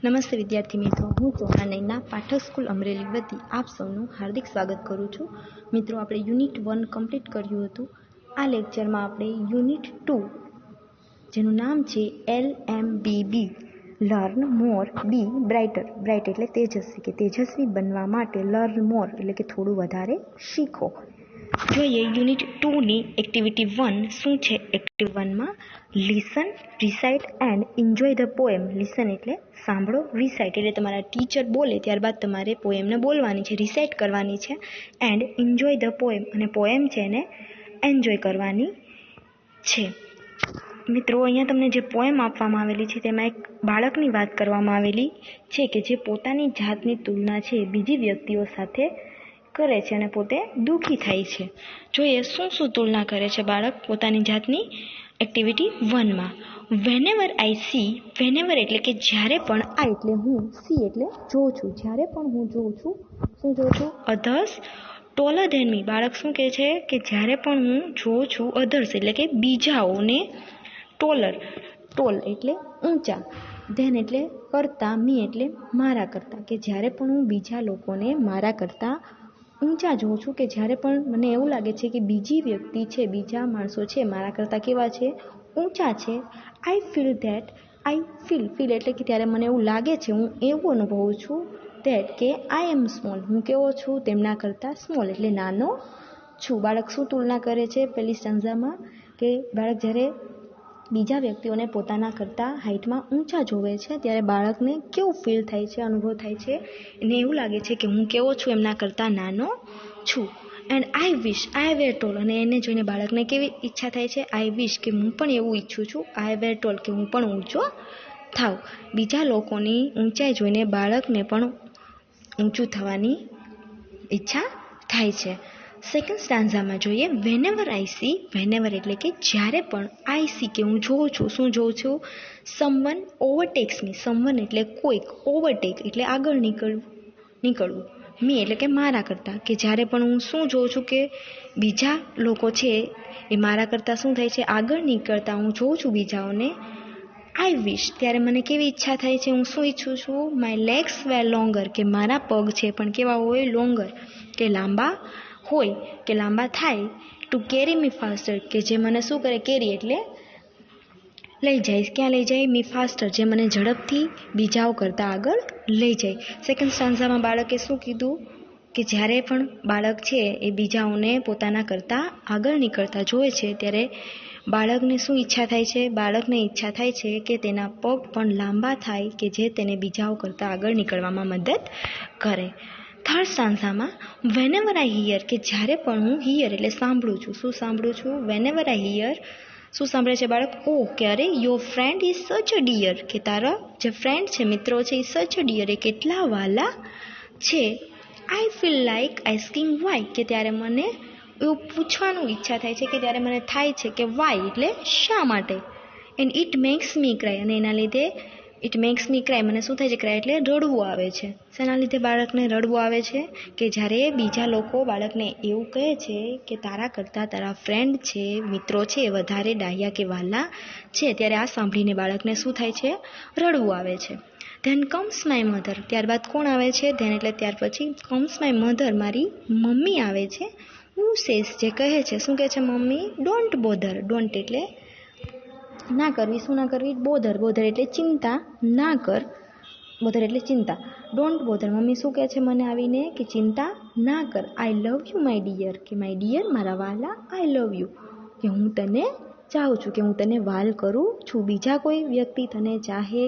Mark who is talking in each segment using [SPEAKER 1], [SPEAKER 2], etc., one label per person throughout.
[SPEAKER 1] નમસ્તે વિદ્યાર્થી મિત્રો, હું ચોહાનૈના પાઠક સ્કૂલ અમરેલી વતી આપ સૌનું હાર્દિક સ્વાગત કરું છું. મિત્રો, આપણે યુનિટ 1 કમ્પ્લીટ કર્યું હતું. આ લેક્ચરમાં આપણે યુનિટ 2 જેનું નામ છે LMBB લર્ન મોર બી બ્રાઇટર. બ્રાઇટ એટલે તેજસ્વી, કે તેજસ્વી બનવા માટે લર્ન મોર એટલે કે થોડું વધારે શીખો. જોઈએ યુનિટ 2ની એક્ટિવિટી 1 શું છે. એક્ટિવિટી 1માં listen, recite and enjoy the poem. Listen એટલે સાંભળો, રિસાઇટ એટલે તમારા ટીચર બોલે ત્યારબાદ તમારે પોએમને બોલવાની છે, રિસાઇટ કરવાની છે. એન્ડ એન્જોય ધ પોએમ, અને પોએમ છે એને એન્જોય કરવાની છે. મિત્રો, અહીંયા તમને જે પોએમ આપવામાં આવેલી છે તેમાં એક બાળકની વાત કરવામાં આવેલી છે કે જે પોતાની જાતની તુલના છે બીજી વ્યક્તિઓ સાથે કરે છે અને પોતે દુઃખી થાય છે. જોઈએ શું શું તુલના કરે છે બાળક પોતાની જાતની. એક્ટિવિટી 1માં વેનેવર આઈ સી, વેનેવર એટલે કે જ્યારે પણ, આ એટલે હું, સી એટલે જોઉં છું, જ્યારે પણ હું જોઉં છું, શું જોઉં છું? અધર્સ ટોલર ધેન મી. બાળક શું કહે છે કે જ્યારે પણ હું જોઉં છું અધર્સ એટલે કે બીજાઓને, ટોલર, ટોલ એટલે ઊંચા, ધેન એટલે કરતાં, મી એટલે મારા કરતાં, કે જ્યારે પણ હું બીજા લોકોને મારા કરતાં ઊંચા જોઉં છું, કે જ્યારે પણ મને એવું લાગે છે કે બીજી વ્યક્તિ છે, બીજા માણસો છે મારા કરતાં કેવા છે? ઊંચા છે. I feel that, I feel એટલે કે ત્યારે મને એવું લાગે છે, હું એવું અનુભવું છું ધેટ કે આઈ એમ સ્મોલ, હું કેવો છું? તેમના કરતાં સ્મોલ એટલે નાનો છું. બાળક શું તુલના કરે છે પહેલી સ્ટાન્ઝામાં? કે બાળક જ્યારે બીજા વ્યક્તિઓને પોતાના કરતાં હાઇટમાં ઊંચા જોવે છે ત્યારે બાળકને કેવું ફીલ થાય છે, અનુભવ થાય છે? એને એવું લાગે છે કે હું કેવો છું? એમના કરતાં નાનો છું. And I wish I wear toll, અને એને જોઈને બાળકને કેવી ઈચ્છા થાય છે? આઈ વિશ, કે હું પણ એવું ઈચ્છું છું. આઈ વેર ટોલ, કે હું પણ ઊંચો થાવ. બીજા લોકોની ઊંચાઈ જોઈને બાળકને પણ ઊંચું થવાની ઈચ્છા થાય છે. સેકન્ડ સ્ટાન્ઝામાં જોઈએ વેનેવર આઈ સી, વેનેવર એટલે કે જ્યારે પણ, આઈ સી કે હું જોઉં છું, શું જોઉં છું? સમવન ઓવરટેક્સ મી, સમવન એટલે કોઈક, ઓવરટેક એટલે આગળ નીકળવું, મી એટલે કે મારા કરતાં, કે જ્યારે પણ હું શું જોઉં છું કે બીજા લોકો છે એ મારા કરતાં શું થાય છે? આગળ નીકળતા હું જોઉં છું બીજાઓને. આઈ વિશ, ત્યારે મને કેવી ઈચ્છા થાય છે? હું શું ઈચ્છું છું? માય લેગ્સ વેર લોંગર, કે મારા પગ છે પણ કેવા હોય? લોંગર, કે લાંબા હોય, કે લાંબા થાય. ટુ કેરી મી ફાસ્ટર, કે જે મને શું કરે? કેરી એટલે લઈ જાય. ક્યાં લઈ જાય? મી ફાસ્ટર, જે મને ઝડપથી બીજાઓ કરતાં આગળ લઈ જાય. સેકન્ડ સ્ટાન્ઝામાં બાળકે શું કીધું? કે જ્યારે પણ બાળક છે એ બીજાઓને પોતાના કરતાં આગળ નીકળતા જોવે છે ત્યારે બાળકને શું ઈચ્છા થાય છે? બાળકને ઈચ્છા થાય છે કે તેના પગ પણ લાંબા થાય, કે જે તેને બીજાઓ કરતાં આગળ નીકળવામાં મદદ કરે. થર્ડ સ્ટાન્ઝામાં વેનેવર આઈ હિયર, કે જ્યારે પણ હું, હિયર એટલે સાંભળું છું. શું સાંભળું છું? વેનેવર આઈ હિયર, શું સાંભળે છે બાળક? ઓ, કે અરે, યોર ફ્રેન્ડ ઇઝ સચ અ ડિયર, કે તારા જે ફ્રેન્ડ છે, મિત્રો છે, એ સચ અ ડિયર, એ કેટલા વાલા છે. I feel like asking why, કે ત્યારે મને એવું પૂછવાનું ઈચ્છા થાય છે, કે ત્યારે મને થાય છે કે વાય એટલે શા માટે. And it max me cry, અને એના લીધે ઇટ મેક્સ મી ક્રાય, મને શું થાય છે? ક્રાય એટલે રડવું આવે છે. શેના લીધે બાળકને રડવું આવે છે? કે જ્યારે બીજા લોકો બાળકને એવું કહે છે કે તારા કરતાં તારા ફ્રેન્ડ છે, મિત્રો છે, વધારે ડાહ્યા કે વાલા છે, ત્યારે આ સાંભળીને બાળકને શું થાય છે? રડવું આવે છે. ધેન કમ્સ માય મધર, ત્યારબાદ કોણ આવે છે? ધેન એટલે ત્યાર પછી કમ્સ માય મધર, મારી મમ્મી આવે છે. હુ સેઝ, જે કહે છે, શું કહે છે મમ્મી? ડોન્ટ બોધર, ડોન્ટ એટલે ના કરવી, શું ના કરવી? બોધર, બોધર એટલે ચિંતા ના કર, બોધર એટલે ચિંતા. ડોન્ટ બોધર, મમ્મી શું કહે છે મને આવીને? કે ચિંતા ના કર. આઈ લવ યુ માય ડિયર, કે માય ડિયર મારા વાલા, આઈ લવ યુ, કે હું તને ચાહું છું, કે હું તને વાલ કરું છું. બીજા કોઈ વ્યક્તિ તને ચાહે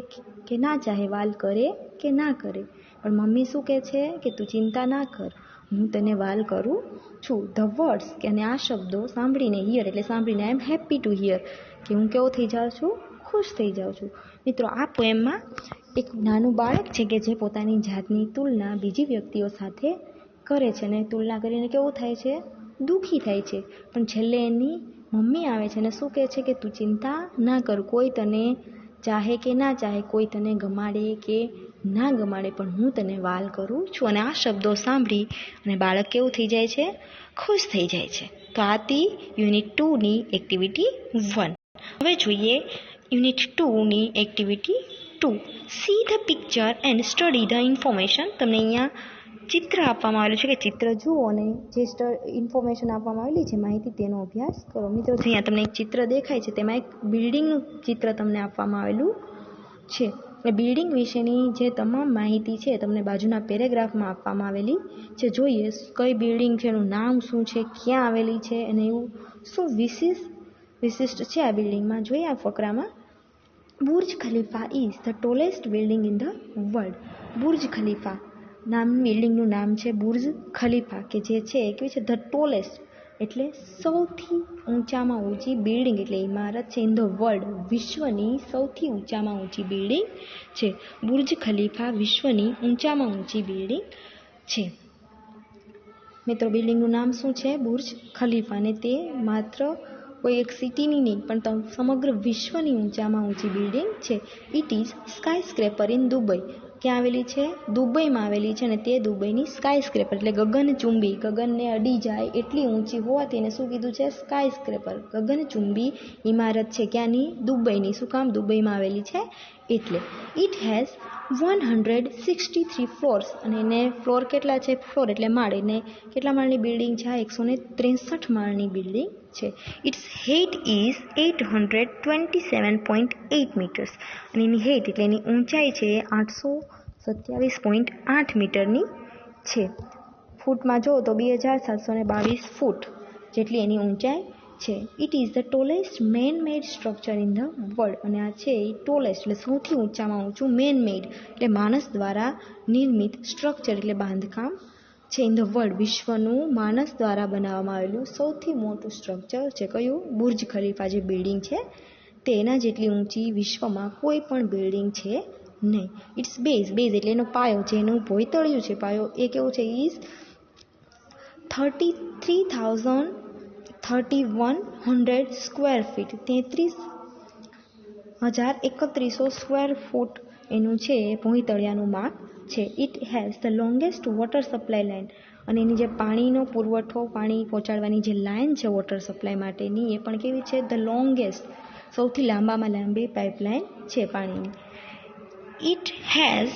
[SPEAKER 1] કે ના ચાહે, વાલ કરે કે ના કરે, પણ મમ્મી શું કહે છે? કે તું ચિંતા ના કર, હું તને વાલ કરું છું. ધ વર્ડ્સ, કે અને આ શબ્દો સાંભળીને, હિયર એટલે સાંભળીને, આઈ એમ હેપી ટુ હિયર, કે હું કેવો થઈ જાઉં છું? ખુશ થઈ જાઉં છું. મિત્રો, આ પોએમમાં એક નાનું બાળક છે કે જે પોતાની જાતની તુલના બીજી વ્યક્તિઓ સાથે કરે છે, અને તુલના કરીને કેવું થાય છે? દુઃખી થાય છે. પણ છેલ્લે એની મમ્મી આવે છે અને શું કહે છે? કે તું ચિંતા ના કર, કોઈ તને ચાહે કે ના ચાહે, કોઈ તને ગમાડે કે ના ગમાડે, પણ હું તને વાલ કરું છું. અને આ શબ્દો સાંભળી અને બાળક કેવું થઈ જાય છે? ખુશ થઈ જાય છે. તો આ હતી યુનિટ 2ની એક્ટિવિટી 1. હવે જોઈએ unit 2ની activity 2. See the picture and study the information. તમને અહીંયા ચિત્ર આપવામાં આવેલું છે કે ચિત્ર જુઓ અને જે ઇન્ફોર્મેશન આપવામાં આવેલી છે માહિતી તેનો અભ્યાસ કરો. મિત્રો અહીંયા તમને એક ચિત્ર દેખાય છે, તેમાં એક બિલ્ડિંગનું ચિત્ર તમને આપવામાં આવેલું છે. બિલ્ડિંગ વિશેની જે તમામ માહિતી છે તમને બાજુના પેરેગ્રાફમાં આપવામાં આવેલી છે. જોઈએ કઈ બિલ્ડિંગ છે, એનું નામ શું છે, ક્યાં આવેલી છે અને એવું શું વિશિષ્ટ છે આ બિલ્ડિંગમાં. જોઈએ આ ફકરામાં. Burj Khalifa is the tallest building in the world. Burj Khalifa બિલ્ડિંગનું નામ છે બુર્જ ખલીફા, કે જે છે એ કેવી છે, ધ ટોલેસ્ટ એટલે સૌથી ઊંચામાં ઊંચી બિલ્ડિંગ એટલે ઇમારત છે. ઇન ધ વર્લ્ડ વિશ્વની સૌથી ઊંચામાં ઊંચી બિલ્ડિંગ છે. બુર્જ ખલીફા વિશ્વની ઊંચામાં ઊંચી બિલ્ડિંગ છે. મિત્રો બિલ્ડિંગનું નામ શું છે? Burj Khalifa. અને તે માત્ર કોઈ એક સિટીની નહીં પણ સમગ્ર વિશ્વની ઊંચામાં ઊંચી બિલ્ડિંગ છે. It is sky scraper in Dubai. ક્યાં આવેલી છે? દુબઈમાં આવેલી છે. અને તે દુબઈની સ્કાય સ્ક્રેપર એટલે ગગનચુંબી, ગગનને અડી જાય એટલી ઊંચી હોવાથી એને શું કીધું છે? સ્કાય સ્ક્રેપર, ગગનચુંબી ઇમારત છે. ક્યાંની? દુબઈની. શું કામ? દુબઈમાં આવેલી છે એટલે. It has 163 ફ્લોર્સ. અને એને ફ્લોર કેટલા છે? ફ્લોર એટલે માળ. એને કેટલા માળની બિલ્ડિંગ છે? 163 માળની બિલ્ડિંગ છે. Its height is 827.8 metres. અને એની હાઇટ એટલે એની ઊંચાઈ છે 827.8 મીટરની છે. ફૂટમાં જો તો 2722 ફૂટ જેટલી એની ઊંચાઈ છે. It is the tallest main made structure in the world. અને આ છે એ ટોલેસ્ટ એટલે સૌથી ઊંચામાં ઊંચું, મેન મેડ એટલે માણસ દ્વારા નિર્મિત, સ્ટ્રક્ચર એટલે બાંધકામ છે. ઇન ધ વર્લ્ડ વિશ્વનું માણસ દ્વારા બનાવવામાં આવેલું સૌથી મોટું સ્ટ્રક્ચર છે. કયું? બુર્જ ખલીફા જે બિલ્ડિંગ છે તેના જેટલી ઊંચી વિશ્વમાં કોઈ પણ બિલ્ડિંગ છે નહીં. ઇટ્સ બેઝ એટલે એનો પાયો, જેનું ભોંયતળિયું છે પાયો, એ કેવું છે? Is 33,100 square feet. 33,031 square foot એનું છે ભોંયતળિયાનું માપ છે. It has the longest water supply line. અને એની જે પાણીનો પુરવઠો, પાણી પહોંચાડવાની જે લાઇન છે વોટર સપ્લાય માટેની, એ પણ કેવી છે? ધ લોંગેસ્ટ, સૌથી લાંબામાં લાંબી પાઇપલાઇન છે પાણીની. It has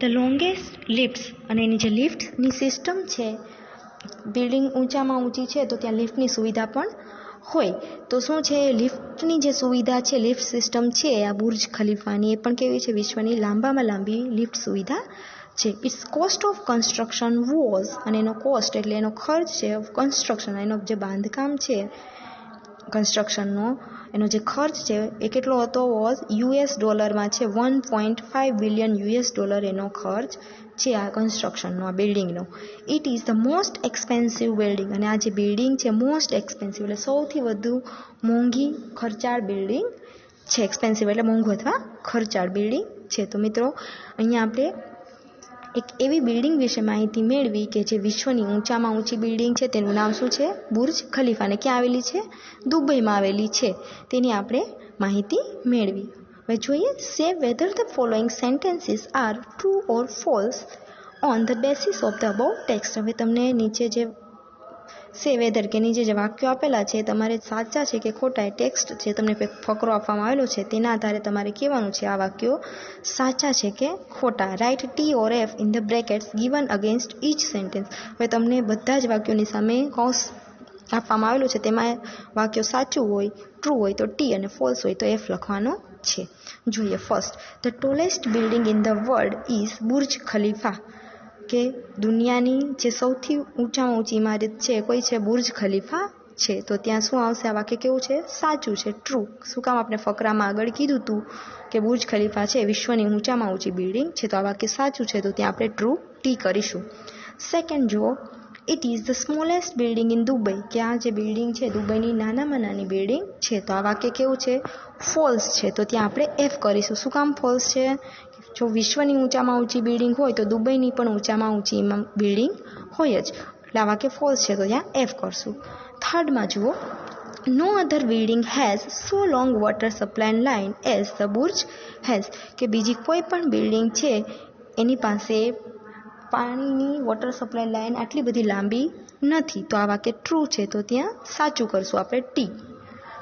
[SPEAKER 1] the longest lifts. અને એની જે લિફ્ટની સિસ્ટમ છે, બિલ્ડિંગ ઊંચામાં ઊંચી છે તો ત્યાં લિફ્ટની સુવિધા પણ હોય. તો શું છે? લિફ્ટની જે સુવિધા છે, લિફ્ટ સિસ્ટમ છે આ બુર્જ ખલીફાની, એ પણ કેવી છે? વિશ્વની લાંબામાં લાંબી લિફ્ટ સુવિધા છે. Its cost of construction was. અને એનો કોસ્ટ એટલે એનો ખર્ચ છે, ઓફ કન્સ્ટ્રક્શન એનો જે બાંધકામ છે કન્સ્ટ્રક્શનનો, એનો જે ખર્ચ છે એ કેટલો હતો? વોઝ US ડોલરમાં છે 1.5 બિલિયન US ડોલર એનો ખર્ચ છે આ કન્સ્ટ્રક્શનનો, આ બિલ્ડિંગનો. It is the most expensive building. અને આ જે બિલ્ડિંગ છે મોસ્ટ એક્સપેન્સિવ એટલે સૌથી વધુ મોંઘી ખર્ચાળ બિલ્ડિંગ છે. એક્સપેન્સિવ એટલે મોંઘું અથવા ખર્ચાળ બિલ્ડિંગ છે. તો મિત્રો અહીંયા આપણે એક એવી બિલ્ડિંગ વિશે માહિતી મેળવી કે જે વિશ્વની ઊંચામાં ઊંચી બિલ્ડિંગ છે. તેનું નામ શું છે? Burj Khalifa. અને ક્યાં આવેલી છે? દુબઈમાં આવેલી છે. તેની આપણે માહિતી મેળવી. હવે જોઈએ, સે whether the following sentences are true or false on the basis of the about text. હવે તમને નીચે જે સે વેધર કે નીચે જે વાક્યો આપેલા છે તમારે સાચા છે કે ખોટા, એ ટેક્સ્ટ જે તમને ફકરો આપવામાં આવેલો છે તેના આધારે તમારે કહેવાનું છે આ વાક્યો સાચા છે કે ખોટા. Right T or F in the brackets given against each sentence. હવે તમને બધા જ વાક્યોની સામે કૌંસ આપવામાં આવેલું છે, તેમાં વાક્યો સાચું હોય, ટ્રુ હોય તો T અને ફોલ્સ હોય તો F લખવાનો છે. જોઈએ first, the tallest building in the world is Burj Khalifa. કે દુનિયાની જે સૌથી ઊંચામાં ઊંચી ઇમારત છે કોઈ છે? બુર્જ ખલીફા છે. તો ત્યાં શું આવશે? આ વાક્ય કેવું છે? સાચું છે, ટ્રુ. શું કામ? આપણે ફકરામાં આગળ કીધું હતું કે બુર્જ ખલીફા છે વિશ્વની ઊંચામાં ઊંચી બિલ્ડિંગ છે, તો આ વાક્ય સાચું છે, તો ત્યાં આપણે ટ્રુ ટી કરીશું. સેકન્ડ જુઓ, it is the smallest building in Dubai. કે આ જે બિલ્ડિંગ છે દુબઈની નાનામાં નાની બિલ્ડિંગ છે, તો આ વાક્ય કેવું છે? ફોલ્સ છે, તો ત્યાં આપણે F કરીશું. શું કામ ફોલ્સ છે? જો વિશ્વની ઊંચામાં ઊંચી બિલ્ડિંગ હોય તો દુબઈની પણ ઊંચામાં ઊંચી બિલ્ડિંગ હોય જ, એટલે આ વાક્ય ફોલ્સ છે, તો ત્યાં F કરશું. થર્ડમાં જુઓ, no other building has so long water supply line as the Burj has. કે બીજી કોઈ પણ બિલ્ડિંગ છે એની પાસે પાણીની વોટર સપ્લાય લાઇન આટલી બધી લાંબી નથી, તો આ વાક્ય ટ્રુ છે, તો ત્યાં સાચું કરશું આપણે T.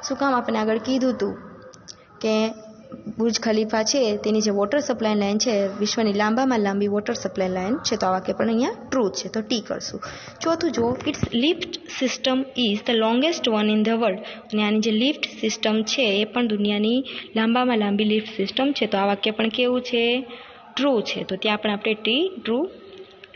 [SPEAKER 1] શું કામ? આપણે આગળ કીધું હતું કે બુર્જ ખલીફા છે તેની જે વોટર સપ્લાય લાઇન છે વિશ્વની લાંબામાં લાંબી વોટર સપ્લાય લાઇન છે, તો આ વાક્ય પણ અહીંયા ટ્રુ છે, તો ટી કરશું. ચોથું જુઓ, its lift system is the longest one in the world. અને આની જે લિફ્ટ સિસ્ટમ છે એ પણ દુનિયાની લાંબામાં લાંબી લિફ્ટ સિસ્ટમ છે, તો આ વાક્ય પણ કેવું છે? ટ્રુ છે, તો ત્યાં પણ આપણે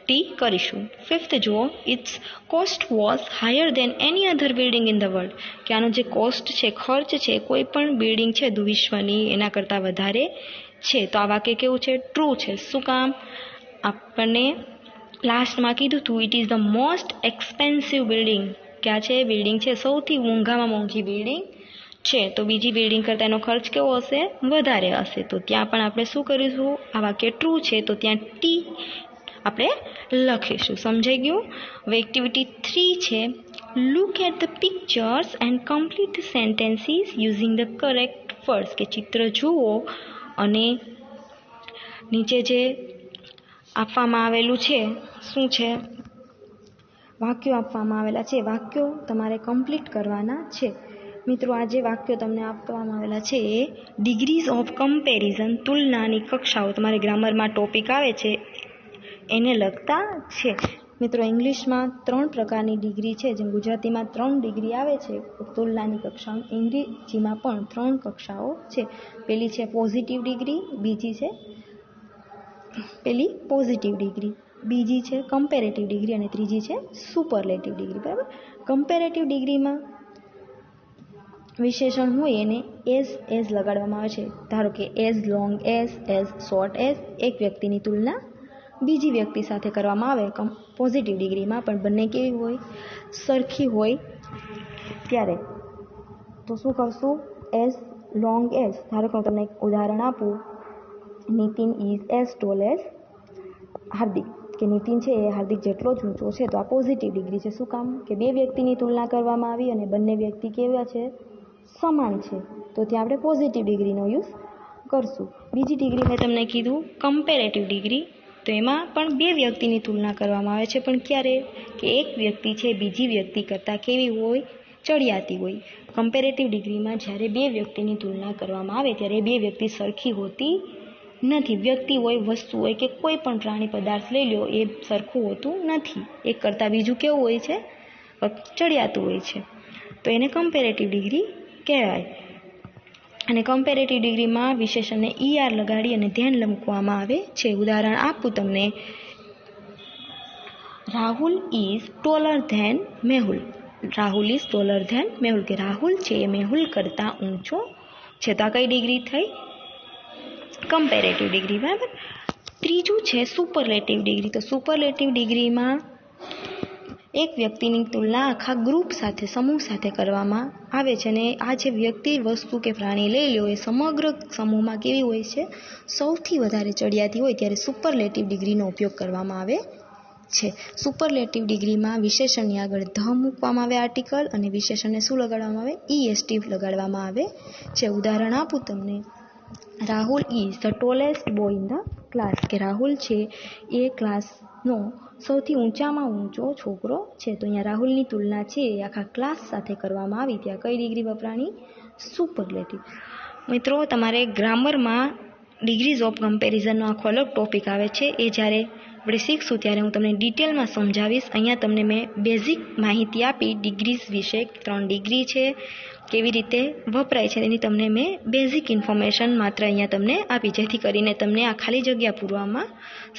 [SPEAKER 1] ટી કરીશું. ફિફ્થ જુઓ, its cost was higher than any other building in the world. કે આનો જે કોસ્ટ છે, ખર્ચ છે, કોઈ પણ બિલ્ડિંગ છે વિશ્વની એના કરતાં વધારે છે, તો આ વાક્ય કેવું છે? ટ્રુ છે. શું કામ? આપણને લાસ્ટમાં કીધું હતું it is the most expensive building. ક્યાં છે? બિલ્ડિંગ છે સૌથી મોંઘામાં મોંઘી બિલ્ડિંગ છે, તો બીજી બિલ્ડિંગ કરતાં એનો ખર્ચ કેવો હશે? વધારે હશે, તો ત્યાં પણ આપણે શું કરીશું? આ વાક્ય ટ્રુ છે, તો ત્યાં ટી આપણે લખીશું. સમજાઈ ગયું? હવે એક્ટિવિટી 3 છે, look at the pictures and complete the sentences using the correct words. કે ચિત્ર જુઓ અને નીચે જે આપવામાં આવેલું છે, શું છે? વાક્યો આપવામાં આવેલા છે, વાક્યો તમારે કમ્પ્લીટ કરવાના છે. મિત્રો, આ જે વાક્યો તમને આપવામાં આવેલા છે એ ડિગ્રીઝ ઓફ કમ્પેરિઝન, તુલનાની કક્ષાઓ, તમારે ગ્રામરમાં ટોપિક આવે છે એને લગતા છે. મિત્રો, ઇંગ્લિશમાં 3 પ્રકારની ડિગ્રી છે, જેમ ગુજરાતીમાં 3 ડિગ્રી આવે છે તુલનાની કક્ષાઓ, અંગ્રેજીમાં પણ 3 કક્ષાઓ છે. પેલી છે પોઝિટિવ ડિગ્રી, બીજી છે કમ્પેરેટિવ ડિગ્રી અને ત્રીજી છે સુપરલેટિવ ડિગ્રી. બરાબર? કમ્પેરેટિવ ડિગ્રીમાં વિશેષણ હોય એને એઝ લગાડવામાં આવે છે. ધારો કે as long as short as. એક વ્યક્તિની તુલના બીજી વ્યક્તિ સાથે કરવામાં આવે પોઝિટિવ ડિગ્રીમાં, પણ બંને કેવી હોય? સરખી હોય ત્યારે. તો શું કરશું? As long as. ધારો કે હું તમને એક ઉદાહરણ આપું, Nitin is as tall as Hardik. કે નીતિન છે એ હાર્દિક જેટલો જ ઊંચો છે, તો આ પોઝિટિવ ડિગ્રી છે. શું કામ? કે બે વ્યક્તિની તુલના કરવામાં આવી અને બંને વ્યક્તિ કેવા છે? સમાન છે, તો ત્યાં આપણે પોઝિટિવ ડિગ્રીનો યુઝ કરશું. બીજી ડિગ્રી મેં તમને કીધું કમ્પેરેટિવ ડિગ્રી, તો એમાં પણ બે વ્યક્તિની તુલના કરવામાં આવે છે, પણ ક્યારે? કે એક વ્યક્તિ છે બીજી વ્યક્તિ કરતાં કેવી હોય? ચડિયાતી હોય. કમ્પેરેટિવ ડિગ્રીમાં જ્યારે બે વ્યક્તિની તુલના કરવામાં આવે ત્યારે બે વ્યક્તિ સરખી હોતી નથી. વ્યક્તિ હોય, વસ્તુ હોય કે કોઈ પણ પ્રાણી પદાર્થ લઈ લો, એ સરખું હોતું નથી. એક કરતાં બીજું કેવું હોય છે? ચડિયાતું હોય છે, તો એને કમ્પેરેટિવ ડિગ્રી કહેવાય. અને કમ્પેરેટિવ ડિગ્રીમાં વિશેષણને ER લગાડી અને ધ્યાન મૂકવામાં આવે છે. ઉદાહરણ આપું તમને, Rahul is taller than Mehul. Rahul is taller than Mehul. કે રાહુલ છે એ મેહુલ કરતાં ઊંચો છે, તો આ કઈ ડિગ્રી થઈ? Comparative degree. બરાબર? ત્રીજું છે સુપરલેટિવ ડિગ્રી. તો સુપરલેટિવ ડિગ્રીમાં એક વ્યક્તિની તુલના આખા ગ્રુપ સાથે, સમૂહ સાથે કરવામાં આવે છે, અને આ જે વ્યક્તિ, વસ્તુ કે પ્રાણી લઈ લો એ સમગ્ર સમૂહમાં કેવી હોય છે? સૌથી વધારે ચડિયાતી હોય, ત્યારે સુપરલેટિવ ડિગ્રીનો ઉપયોગ કરવામાં આવે છે. સુપરલેટિવ ડિગ્રીમાં વિશેષણની આગળ ધ મૂકવામાં આવે આર્ટિકલ, અને વિશેષણને શું લગાડવામાં આવે? EST લગાડવામાં આવે છે. ઉદાહરણ આપું તમને, Rahul is the tallest boy in the class. કે રાહુલ છે એ ક્લાસનો સૌથી ઊંચામાં ઊંચો છોકરો છે, તો અહીંયા રાહુલની તુલના છે એ આખા ક્લાસ સાથે કરવામાં આવી, ત્યાં કઈ ડિગ્રી વપરાણી? સુપરલેટિવ. મિત્રો, તમારે ગ્રામરમાં ડિગ્રીઝ ઓફ કમ્પેરિઝનનો આખો અલગ ટોપિક આવે છે, એ જ્યારે આપણે શીખશું ત્યારે હું તમને ડિટેલમાં સમજાવીશ. અહીંયા તમને મેં બેઝિક માહિતી આપી ડિગ્રીઝ વિશે. 3 ડિગ્રી છે, કેવી રીતે વપરાય છે એની તમને મેં બેઝિક ઇન્ફોર્મેશન માત્ર અહીંયા તમને આપી, જેથી કરીને તમને આ ખાલી જગ્યા પૂરવામાં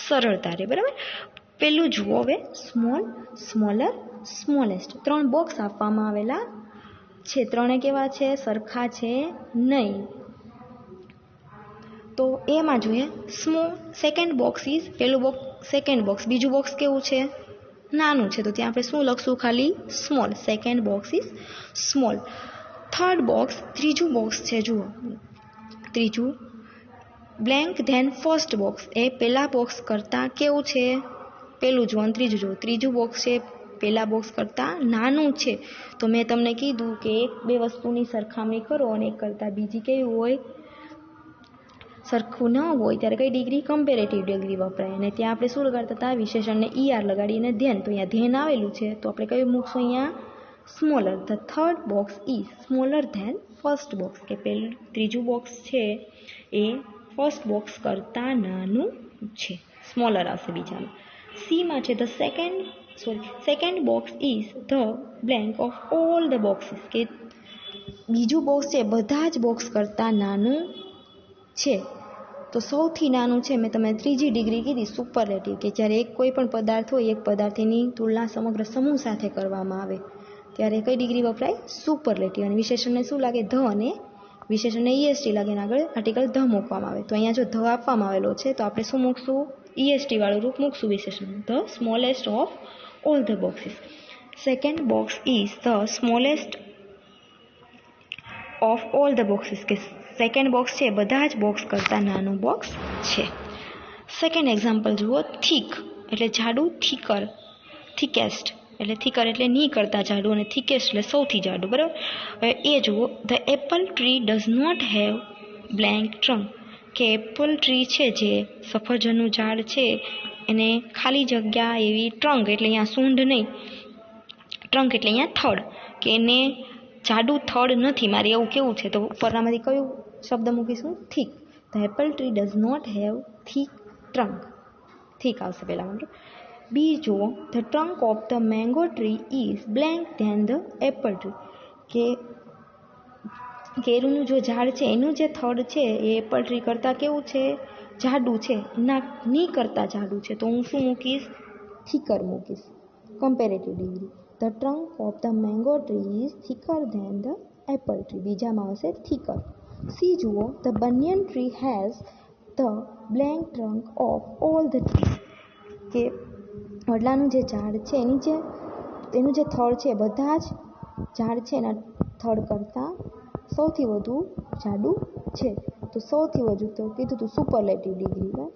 [SPEAKER 1] સરળતા રહે. બરાબર? પેલું જુઓ હવે, સ્મોલ, સ્મોલર, સ્મોલેસ્ટ. 3 બોક્સ આપવામાં આવેલા છે. 3 કેવા છે? સરખા છે નહીં. તો એમાં જોઈએ, સ્મોલ સેકન્ડ બોક્સ ઇઝ, પેલું બોક્સ સેકન્ડ બોક્સ, બીજું બોક્સ કેવું છે? નાનું છે, તો ત્યાં આપણે શું લખશું? ખાલી small. Second box is small. Third box, ત્રીજું બોક્સ છે, જુઓ ત્રીજું બ્લેન્ક ધેન ફર્સ્ટ બોક્સ, એ પેલા બોક્સ કરતાં કેવું છે? પેલું જુઓ અને ત્રીજું જુઓ. ત્રીજું બોક્સ છે પેલા બોક્સ કરતાં નાનું છે, તો મેં તમને કીધું કે એક બે વસ્તુની સરખામણી કરો અને એક કરતાં બીજી કેવી હોય? સરખું ન હોય, ત્યારે કઈ ડિગ્રી? કમ્પેરેટિવ ડિગ્રી વપરાય. અને ત્યાં આપણે શું લગાડતા હતા? વિશેષણને ER લગાડીને ધ્યાન. તો અહીંયા ધ્યાન આવેલું છે, તો આપણે કયું મૂકશું? અહીંયા smaller. The third box is smaller than first box, કે ત્રીજું બોક્સ છે એ ફર્સ્ટ બોક્સ કરતાં નાનું છે, સ્મોલર આવશે બીજામાં. સીમાં છે the second box is the blank of all the boxes, કે બીજું બોક્સ છે બધા જ બોક્સ કરતાં નાનું છે. તો સૌથી નાનું છે, મેં તમને ત્રીજી ડિગ્રી કીધી સુપરલેટિવ, કે જ્યારે કોઈ પણ પદાર્થ હોય, એક પદાર્થની તુલના સમગ્ર સમૂહ સાથે કરવામાં આવે ત્યારે કઈ ડિગ્રી વપરાય? સુપરલેટિવ. અને વિશેષણને શું લાગે? ધ, અને વિશેષણને ઈએસટી લાગે, અને આગળ આર્ટિકલ ધ મૂકવામાં આવે. તો અહીંયા જો ધ આપવામાં આવેલો છે તો આપણે શું મૂકશું? ઈએસટી વાળું રૂપ મૂકશું વિશેષણ. The smallest of all the boxes. Second box is the smallest of all the boxes, કે સેકન્ડ બોક્સ છે બધા જ બોક્સ કરતાં નાનું બોક્સ છે. સેકન્ડ એક્ઝામ્પલ જુઓ. થીક એટલે જાડું, થીકર, થીકેસ્ટ એટલે થીકર એટલે ની કરતાં જાડું, અને થીકેસ્ટ એટલે સૌથી જાડું, બરાબર. હવે એ જુઓ. The apple tree does not have blank trunk, કે એપલ ટ્રી છે જે સફરજનનું ઝાડ છે એને ખાલી જગ્યા એવી ટ્રંક એટલે અહીંયા સૂંઢ નહીં, ટ્રંક એટલે અહીંયા થડ, કે એને જાડું થડ નથી, મારે એવું કેવું છે. તો ઉપરનામાંથી કયું શબ્દ મૂકીશું? Thick. The apple tree does not have thick trunk, thick આવશે પહેલાં. બી જુઓ. The trunk of the mango tree is blank than the apple tree, કે કેરીનું જો ઝાડ છે એનું જે થડ છે એ એપલ ટ્રી કરતાં કેવું છે? જાડું છે, ની કરતાં જાડું છે. તો હું શું મૂકીશ? થીકર મૂકીશ. Comparative degree. The trunk of the mango tree is thicker than the apple tree, બીજામાં આવશે થીકર. સી જુઓ. The banyan tree has the blank trunk of all the trees, કે વડલાનું જે ઝાડ છે એનું જે થડ છે બધા જ ઝાડ છે એના થડ કરતાં સૌથી વધુ જાડું છે. તો સૌથી વધુ તો કીધું હતું સુપરલેટિવ ડિગ્રી,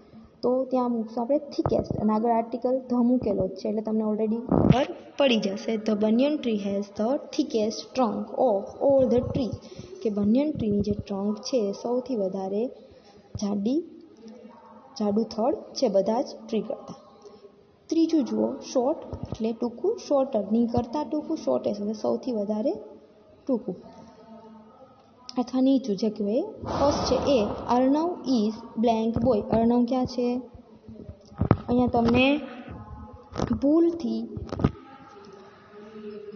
[SPEAKER 1] તો ત્યાં મૂકશું આપણે થીકેસ્ટ, અને આગળ આર્ટિકલ ધ મૂકેલો જ છે એટલે તમને ઓલરેડી ખબર પડી જશે. The banyan tree has the thickest trunk of all the tree, કે બનિયન ટ્રીની જે ટ્રંક છે એ સૌથી વધારે જાડું થડ છે બધા જ ટ્રી કરતાં. ત્રીજું જુઓ. શોર્ટ એટલે ટૂંકું, શોર્ટર ની કરતાં ટૂંકું, શોર્ટેસ્ટ એટલે સૌથી વધારે ટૂંકું અથવા નીચું જે કહેવાય. ફર્સ્ટ છે એ. Arnab is blank boy. Arnab ક્યાં છે? અહીંયા તમને ભૂલથી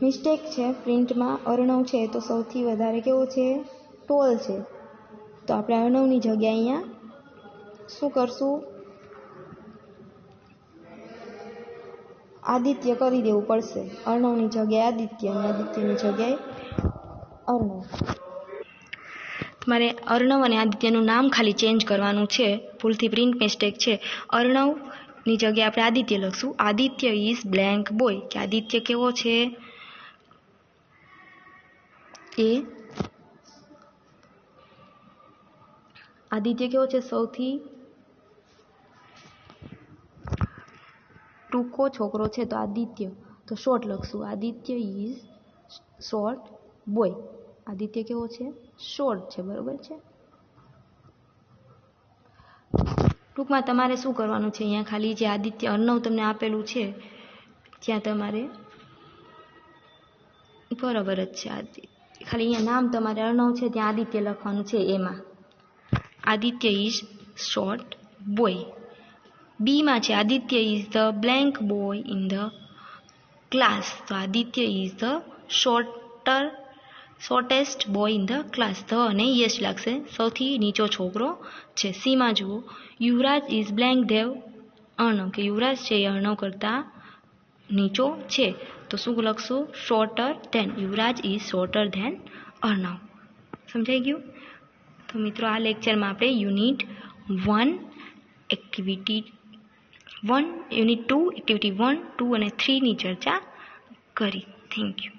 [SPEAKER 1] મિસ્ટેક છે પ્રિન્ટમાં, અર્ણવ છે તો સૌથી વધારે કેવો છે? ટોલ છે. તો આપણે અર્ણવની જગ્યાએ અહીંયા શું કરશું? આદિત્ય કરી દેવું પડશે. અર્ણવની જગ્યાએ આદિત્ય, અને આદિત્યની જગ્યાએ અર્ણવ. તમારે અર્ણવ અને આદિત્યનું નામ ખાલી ચેન્જ કરવાનું છે, ભૂલથી પ્રિન્ટ મિસ્ટેક છે. અર્ણવની જગ્યાએ આપણે આદિત્ય લખશું. આદિત્ય ઇઝ બ્લેન્ક બોય, કે આદિત્ય કેવો છે? એ આદિત્ય કેવો છે? સૌથી ટૂંકો છોકરો છે, તો આદિત્ય તો શોર્ટ લખશું. Aditya is short boy. Aditya કેવો છે? શોર્ટ છે, બરોબર છે. ટૂંકમાં તમારે શું કરવાનું છે? અહીંયા ખાલી જે આદિત્ય અર્ણવ તમને આપેલું છે ત્યાં તમારે બરાબર જ છે. ખાલી અહીંયા નામ તમારે અર્ણવ છે ત્યાં આદિત્ય લખવાનું છે. એમાં આદિત્ય ઇઝ શોર્ટ બોય. બીમાં છે Aditya is the blank boy in the class, તો Aditya is the shortest boy in the class. The અને યસ લાગશે, સૌથી નીચો છોકરો છે. સીમાં જુઓ. યુવરાજ ઇઝ બ્લેન્ક દેવ અર્ણવ, કે યુવરાજ છે એ અર્ણવ કરતાં નીચો છે. તો શું લખશું? Shorter than. Yuvraj is shorter than Arnav. સમજાઈ ગયું? તો મિત્રો આ લેક્ચરમાં આપણે યુનિટ 1 એક્ટિવિટી 1, યુનિટ 2 એક્ટિવિટી 1, 2 અને 3ની ચર્ચા કરી. Thank you.